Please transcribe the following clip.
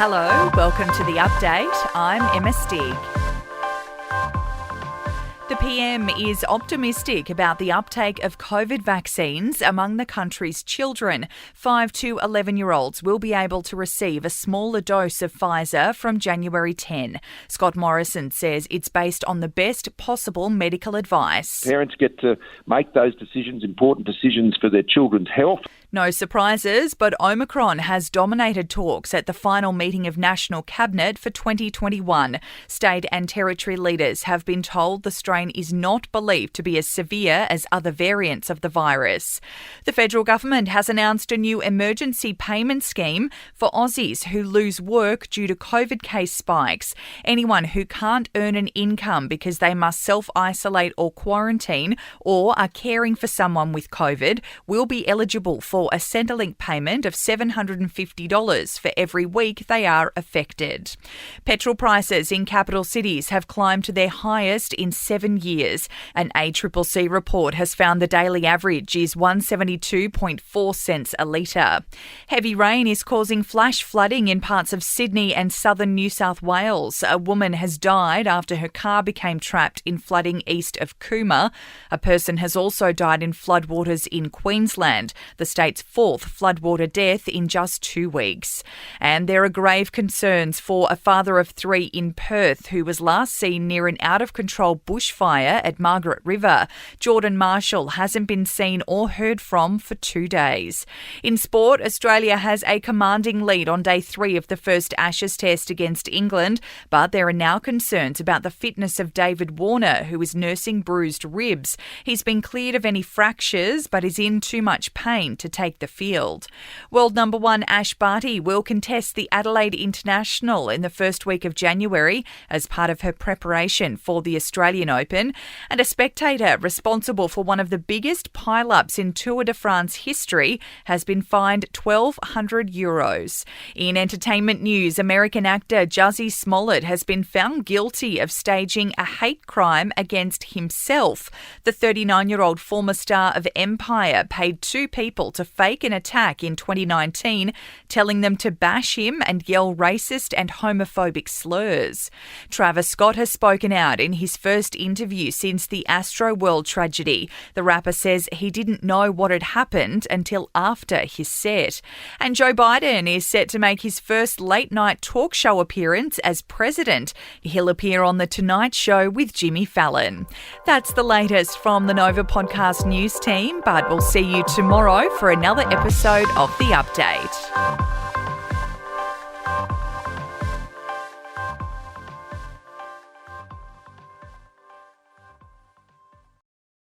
Hello, welcome to the update. I'm Emma Stig. The PM is optimistic about the uptake of COVID vaccines among the country's children. 5 to 11-year-olds will be able to receive a smaller dose of Pfizer from January 10. Scott Morrison says it's based on the best possible medical advice. Parents get to make those decisions, important decisions for their children's health. No surprises, but Omicron has dominated talks at the final meeting of National Cabinet for 2021. State and territory leaders have been told the strain is not believed to be as severe as other variants of the virus. The federal government has announced a new emergency payment scheme for Aussies who lose work due to COVID case spikes. Anyone who can't earn an income because they must self-isolate or quarantine or are caring for someone with COVID will be eligible for a Centrelink payment of $750 for every week they are affected. Petrol prices in capital cities have climbed to their highest in 7 years. An ACCC report has found the daily average is 172.4 cents a litre. Heavy rain is causing flash flooding in parts of Sydney and southern New South Wales. A woman has died after her car became trapped in flooding east of Cooma. A person has also died in floodwaters in Queensland, the state's fourth floodwater death in just 2 weeks. And there are grave concerns for a father of 3 in Perth who was last seen near an out-of-control bushfire at Margaret River. Jordan Marshall hasn't been seen or heard from for 2 days. In sport, Australia has a commanding lead on day 3 of the first Ashes test against England, but there are now concerns about the fitness of David Warner, who is nursing bruised ribs. He's been cleared of any fractures, but is in too much pain to take the field. World number 1 Ash Barty will contest the Adelaide International in the first week of January as part of her preparation for the Australian Open, and a spectator responsible for one of the biggest pile-ups in Tour de France history has been fined €1,200. In entertainment news, American actor Jussie Smollett has been found guilty of staging a hate crime against himself. The 39-year-old former star of Empire paid 2 people to fake an attack in 2019, telling them to bash him and yell racist and homophobic slurs. Travis Scott has spoken out in his first interview since the Astroworld tragedy. The rapper says he didn't know what had happened until after his set. And Joe Biden is set to make his first late-night talk show appearance as president. He'll appear on The Tonight Show with Jimmy Fallon. That's the latest from the Nova Podcast News team, but we'll see you tomorrow for another episode of The Update.